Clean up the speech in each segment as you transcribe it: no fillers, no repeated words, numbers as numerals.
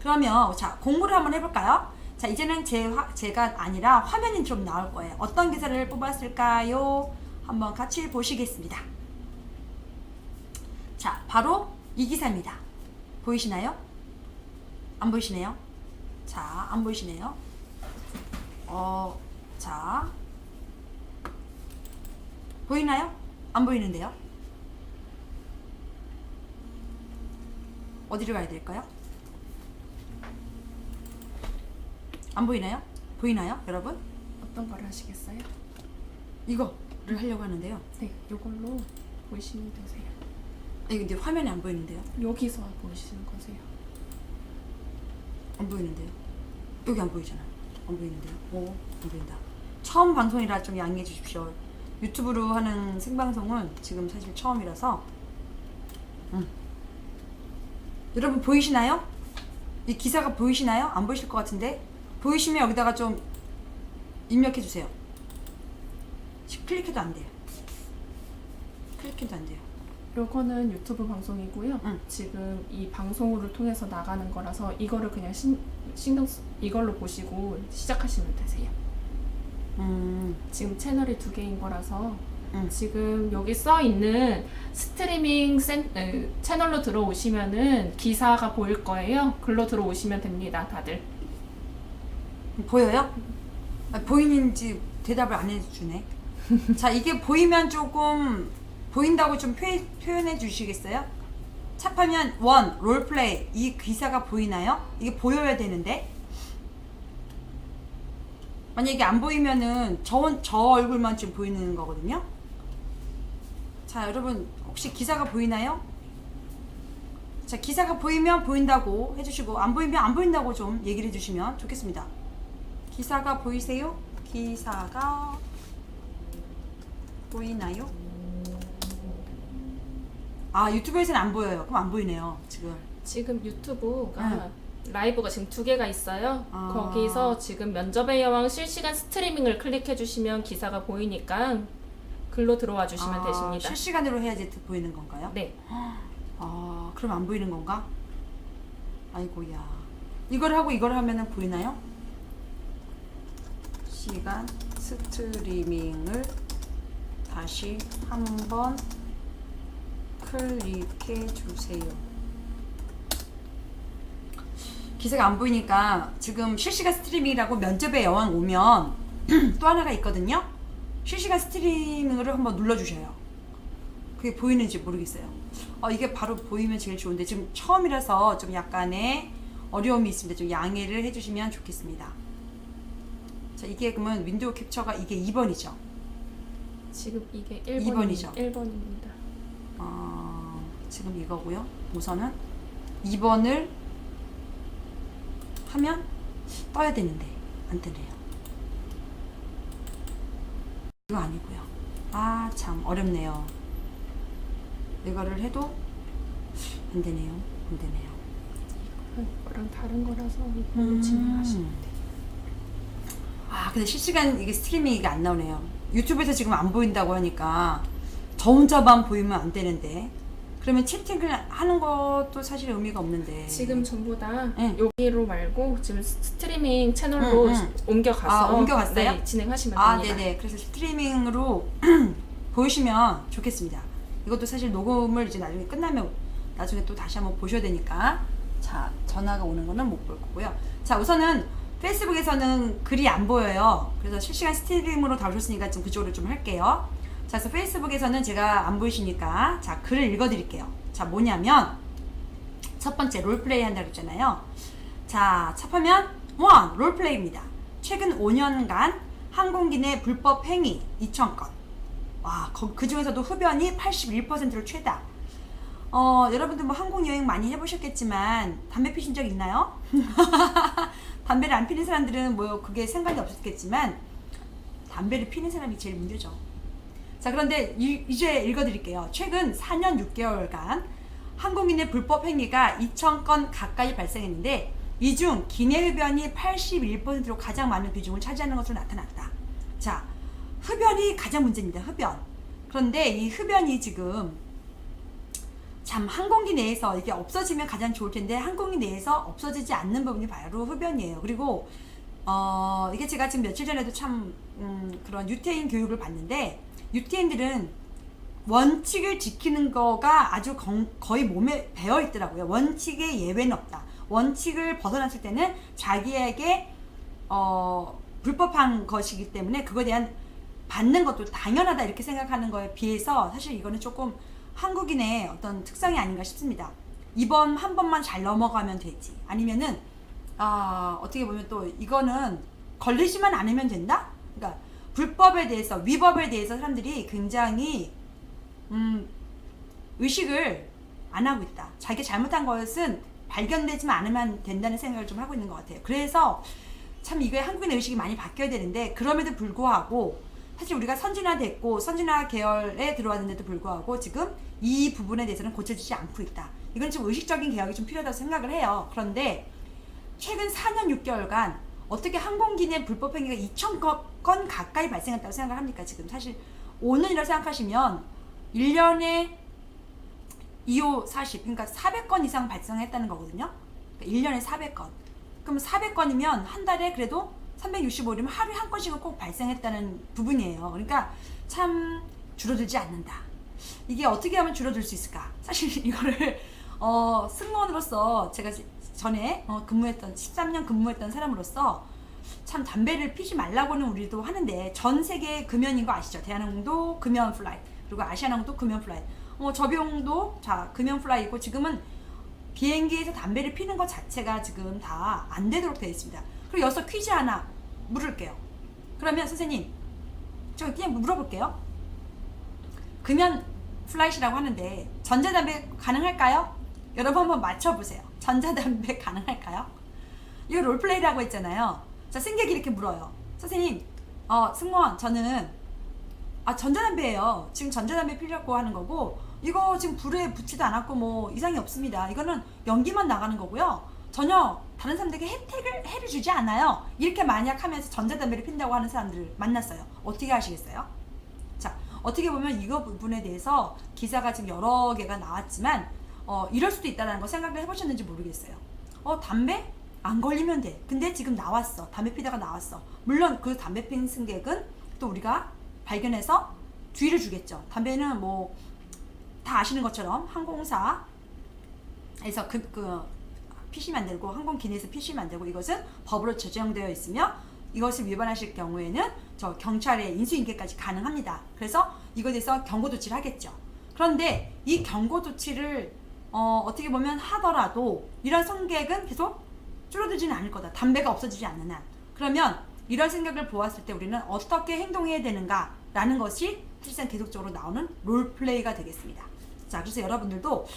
그러면 자 공부를 한번 해볼까요? 자 이제는 제가 아니라 화면이 좀 나올 거예요. 어떤 기사를 뽑았을까요? 한번 같이 보시겠습니다. 자 바로 이 기사입니다. 보이시나요? 안 보이시네요? 자 안 보이시네요? 자 보이나요? 안 보이는데요? 어디로 가야 될까요? 안 보이나요? 보이나요, 여러분? 어떤 걸 하시겠어요? 이거를 하려고 하는데요. 네, 이걸로 보시면 되세요. 이거 근데 화면이 안 보이는데요? 여기서 보시는 거세요. 안 보이는데요? 여기 안 보이잖아. 안 보이는데요? 안 보인다. 처음 방송이라 좀 양해해 주십시오. 유튜브로 하는 생방송은 지금 사실 처음이라서. 여러분 보이시나요? 이 기사가 보이시나요? 안 보이실 것 같은데 보이시면 여기다가 좀 입력해 주세요. 클릭해도 안 돼요. 클릭해도 안 돼요. 요거는 유튜브 방송이고요. 지금 이 방송을 통해서 나가는 거라서 이거를 그냥 이걸로 보시고 시작하시면 되세요. 지금 채널이 2개인 거라서 지금 여기 써 있는 스트리밍 채널로 들어오시면은 기사가 보일 거예요. 글로 들어오시면 됩니다, 다들. 보여요? 보이는지 대답을 안 해주네. 자 이게 보이면 조금 보인다고 좀 표현해 주시겠어요? 찹하면 원 롤플레이 이 기사가 보이나요? 이게 보여야 되는데 만약에 안 보이면은 저 얼굴만 좀 보이는 거거든요. 자 여러분 혹시 기사가 보이나요? 자 기사가 보이면 보인다고 해주시고 안 보이면 안 보인다고 좀 얘기를 해주시면 좋겠습니다. 기사가 보이세요? 기사가 보이나요? 아 유튜브에서는 안 보여요. 그럼 안 보이네요 지금 유튜브가 라이브가 지금 2개가 있어요. 아. 거기서 지금 면접의 여왕 실시간 스트리밍을 클릭해 주시면 기사가 보이니까 글로 들어와 주시면 되십니다. 실시간으로 해야지 보이는 건가요? 네. 그럼 안 보이는 건가? 아이고야. 이걸 하고 이걸 하면은 보이나요? 시간 스트리밍을 다시 한번 클릭해 주세요. 기사가 안 보이니까 지금 실시간 스트리밍이라고 면접의 여왕 오면 또 하나가 있거든요. 실시간 스트리밍을 한번 눌러주셔요. 그게 보이는지 모르겠어요. 이게 바로 보이면 제일 좋은데 지금 처음이라서 좀 약간의 어려움이 있습니다. 좀 양해를 해주시면 좋겠습니다. 자 이게 그러면 윈도우 캡처가 이게 2번이죠. 지금 이게 2번이죠. 1번입니다. 지금 이거고요. 우선은 2번을 하면 떠야 되는데 안 뜨네요. 이거 아니고요. 참 어렵네요. 이거를 해도 안 되네요. 이거랑 다른 거라서 이걸로 진행하시면 돼요. 근데 실시간 이게 스트리밍이 이게 안 나오네요. 유튜브에서 지금 안 보인다고 하니까 저 혼자만 보이면 안 되는데 그러면 채팅을 하는 것도 사실 의미가 없는데 지금 전부 다 여기로 말고 지금 스트리밍 채널로 옮겨가서 옮겨갔어요? 네, 진행하시면 됩니다. 네네. 그래서 스트리밍으로 보시면 좋겠습니다. 이것도 사실 녹음을 이제 나중에 끝나면 나중에 또 다시 한번 보셔야 되니까 자 전화가 오는 거는 못 볼 거고요. 자 우선은 페이스북에서는 글이 안 보여요. 그래서 실시간 스트리밍으로 다오셨으니까 좀 그쪽으로 좀 할게요. 자, 그래서 페이스북에서는 제가 안 보이시니까 자 글을 읽어드릴게요. 자 뭐냐면 첫 번째 롤플레이 한다고 했잖아요. 자 찹하면 원 롤플레이입니다. 최근 5년간 항공기 내 불법 행위 2,000건. 그 중에서도 흡연이 81%를 최다. 여러분들 뭐 항공 여행 많이 해보셨겠지만 담배 피신 적 있나요? 담배를 안 피는 사람들은 뭐 그게 상관이 없었겠지만 담배를 피는 사람이 제일 문제죠. 자 그런데 이제 읽어드릴게요. 최근 4년 6개월간 항공인의 불법 행위가 2,000건 가까이 발생했는데 이 중 기내 흡연이 81%로 가장 많은 비중을 차지하는 것으로 나타났다. 자 흡연이 가장 문제입니다. 흡연. 그런데 이 흡연이 지금 참 항공기 내에서 이게 없어지면 가장 좋을 텐데 항공기 내에서 없어지지 않는 부분이 바로 흡연이에요. 그리고 이게 제가 지금 며칠 전에도 참 그런 유태인 교육을 봤는데 유태인들은 원칙을 지키는 거가 아주 거의 몸에 배어 있더라고요. 원칙에 예외는 없다. 원칙을 벗어났을 때는 자기에게 불법한 것이기 때문에 그거에 대한 받는 것도 당연하다 이렇게 생각하는 거에 비해서 사실 이거는 조금 한국인의 어떤 특성이 아닌가 싶습니다. 이번 한 번만 잘 넘어가면 되지. 아니면은 어떻게 보면 또 이거는 걸리지만 않으면 된다? 그러니까 불법에 대해서 위법에 대해서 사람들이 굉장히 의식을 안 하고 있다. 자기가 잘못한 것은 발견되지만 않으면 된다는 생각을 좀 하고 있는 것 같아요. 그래서 참 이게 한국인의 의식이 많이 바뀌어야 되는데 그럼에도 불구하고 사실 우리가 선진화됐고 선진화 계열에 들어왔는데도 불구하고 지금 이 부분에 대해서는 고쳐지지 않고 있다. 이건 좀 의식적인 개혁이 좀 필요하다고 생각을 해요. 그런데 최근 4년 6개월간 어떻게 항공기 내 불법 행위가 2,000건 가까이 발생했다고 생각을 합니까? 지금 사실 5년이라고 생각하시면 1년에 2호 40, 그러니까 400건 이상 발생했다는 거거든요. 그러니까 1년에 400건. 그럼 400건이면 한 달에 그래도 365일이면 하루에 한 건씩은 꼭 발생했다는 부분이에요. 그러니까 참 줄어들지 않는다. 이게 어떻게 하면 줄어들 수 있을까? 사실 이거를 승무원으로서 제가 전에 근무했던 13년 근무했던 사람으로서 참 담배를 피지 말라고는 우리도 하는데 전 세계 금연인 거 아시죠? 대한항공도 금연 플라이트 그리고 아시아나항공도 금연 플라이트 저비용도 금연 플라이트고 지금은 비행기에서 담배를 피는 것 자체가 지금 다 안 되도록 되어 있습니다. 그리고 여기서 퀴즈 하나 물을게요. 그러면 선생님 저 그냥 물어볼게요. 금연 플라이트라고 하는데 전자담배 가능할까요? 여러분 한번 맞춰보세요. 전자담배 가능할까요? 이거 롤플레이라고 했잖아요. 자, 승객이 이렇게 물어요. 선생님, 승무원, 저는 전자담배예요. 지금 전자담배 피려고 하는 거고 이거 지금 불에 붙지도 않았고 뭐 이상이 없습니다. 이거는 연기만 나가는 거고요. 전혀 다른 사람들에게 해를 주지 않아요. 이렇게 만약 하면서 전자담배를 핀다고 하는 사람들을 만났어요. 어떻게 하시겠어요? 자, 어떻게 보면 이거 부분에 대해서 기사가 지금 여러 개가 나왔지만 이럴 수도 있다는 거 생각을 해보셨는지 모르겠어요. 담배? 안 걸리면 돼. 근데 지금 나왔어. 담배 피다가 나왔어. 물론 그 담배 핀 승객은 또 우리가 발견해서 뒤를 주겠죠. 담배는 뭐 다 아시는 것처럼 항공사에서 피시면 안 되고 항공기 내에서 피시면 안 되고 이것은 법으로 제정되어 있으며 이것을 위반하실 경우에는 저 경찰의 인수인계까지 가능합니다. 그래서 이것에 대해서 경고 조치를 하겠죠. 그런데 이 경고 조치를 어떻게 보면 하더라도 이런 승객은 계속 줄어들지는 않을 거다. 담배가 없어지지 않는 한. 그러면 이런 생각을 보았을 때 우리는 어떻게 행동해야 되는가 라는 것이 실상 계속적으로 나오는 롤플레이가 되겠습니다. 자, 그래서 여러분들도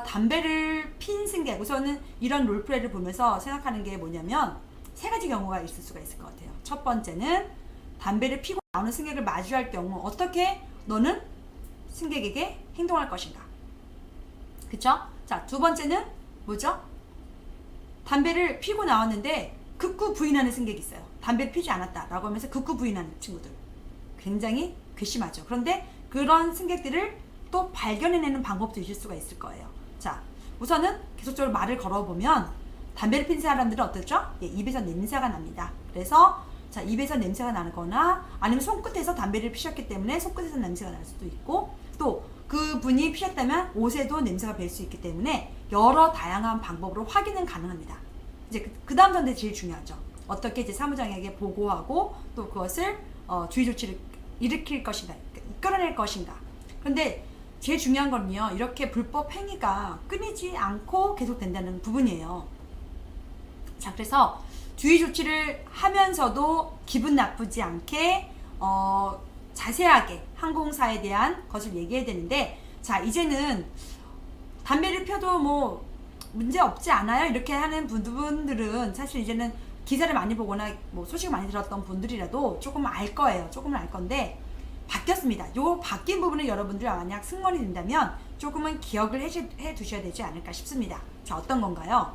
담배를 핀 승객, 우선은 이런 롤플레이를 보면서 생각하는 게 뭐냐면 세 가지 경우가 있을 수가 있을 것 같아요. 첫 번째는 담배를 피고 나오는 승객을 마주할 경우 어떻게 너는 승객에게 행동할 것인가. 그쵸? 자, 두 번째는 뭐죠? 담배를 피고 나왔는데 극구 부인하는 승객이 있어요. 담배를 피지 않았다 라고 하면서 극구 부인하는 친구들. 굉장히 괘씸하죠. 그런데 그런 승객들을 또 발견해내는 방법도 있을 수가 있을 거예요. 자, 우선은 계속적으로 말을 걸어보면 담배를 핀 사람들은 어떻죠? 입에서 냄새가 납니다. 그래서 자, 입에서 냄새가 나거나 아니면 손끝에서 담배를 피셨기 때문에 손끝에서 냄새가 날 수도 있고 또 그분이 피셨다면 옷에도 냄새가 뵐 수 있기 때문에 여러 다양한 방법으로 확인은 가능합니다. 이제 그 다음 단계 제일 중요하죠. 어떻게 이제 사무장에게 보고하고 또 그것을 주의 조치를 일으킬 것인가, 이끌어낼 것인가. 그런데 제일 중요한 건요, 이렇게 불법 행위가 끊이지 않고 계속된다는 부분이에요. 자, 그래서 주의 조치를 하면서도 기분 나쁘지 않게 자세하게 항공사에 대한 것을 얘기해야 되는데, 자, 이제는 담배를 펴도 뭐 문제 없지 않아요? 이렇게 하는 분들은 사실 이제는 기사를 많이 보거나 뭐 소식을 많이 들었던 분들이라도 조금 알 거예요. 조금은 알 건데 바뀌었습니다. 요 바뀐 부분을 여러분들 만약 승무원이 된다면 조금은 기억을 해 두셔야 되지 않을까 싶습니다. 자, 어떤 건가요?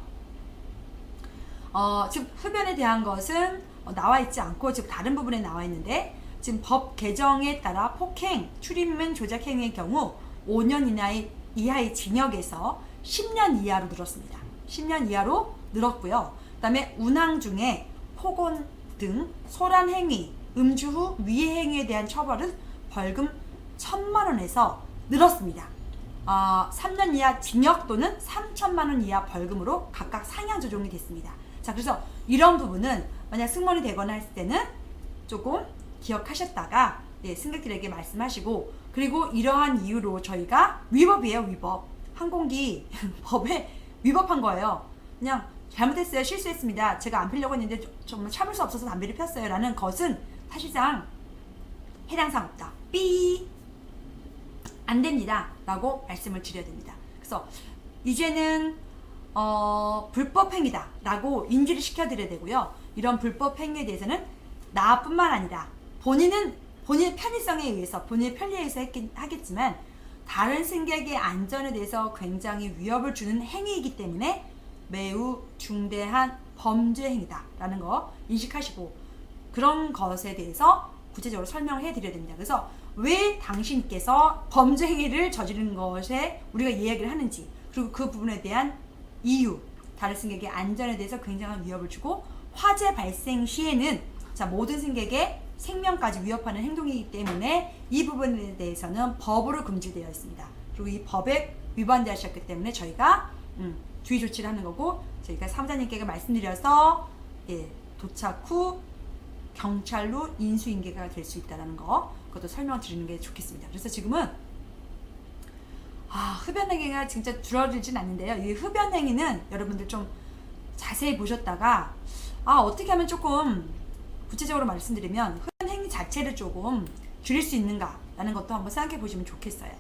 지금 흡연에 대한 것은 나와 있지 않고 지금 다른 부분에 나와 있는데, 지금 법 개정에 따라 폭행, 출입문 조작 행위의 경우 5년 이하의 이하의 징역에서 10년 이하로 늘었습니다. 10년 이하로 늘었고요. 그 다음에 운항 중에 폭언 등 소란 행위, 음주 후 위해 행위에 대한 처벌은 벌금 1,000만 원에서 늘었습니다. 3년 이하 징역 또는 3천만 원 이하 벌금으로 각각 상향 조정이 됐습니다. 자, 그래서 이런 부분은 만약 승무원이 되거나 했을 때는 조금 기억하셨다가 승객들에게 말씀하시고, 그리고 이러한 이유로 저희가 위법이에요. 위법. 항공기 법에 위법한 거예요. 그냥 잘못했어요. 실수했습니다. 제가 안 피려고 했는데 정말 참을 수 없어서 담배를 폈어요. 라는 것은 사실상 해당상 없다. 삐! 안 됩니다. 라고 말씀을 드려야 됩니다. 그래서 이제는 불법 행위다 라고 인지를 시켜드려야 되고요. 이런 불법 행위에 대해서는 나뿐만 아니라 본인의 편의성에 의해서, 본인의 편리에 의해서 하겠지만 다른 승객의 안전에 대해서 굉장히 위협을 주는 행위이기 때문에 매우 중대한 범죄 행위다 라는 거 인식하시고, 그런 것에 대해서 구체적으로 설명을 해드려야 됩니다. 그래서 왜 당신께서 범죄 행위를 저지른 것에 우리가 이야기를 하는지, 그리고 그 부분에 대한 이유, 다른 승객의 안전에 대해서 굉장한 위협을 주고, 화재 발생 시에는 모든 승객의 생명까지 위협하는 행동이기 때문에 이 부분에 대해서는 법으로 금지되어 있습니다. 그리고 이 법에 위반되셨기 때문에 저희가 주의 조치를 하는 거고, 저희가 사무장님께 말씀드려서 도착 후 경찰로 인수인계가 될 수 있다는 거, 그것도 설명드리는 게 좋겠습니다. 그래서 지금은 흡연행위가 진짜 줄어들진 않는데요. 이 흡연행위는 여러분들 좀 자세히 보셨다가 어떻게 하면 조금 구체적으로 말씀드리면 흡연행위 자체를 조금 줄일 수 있는가 라는 것도 한번 생각해 보시면 좋겠어요.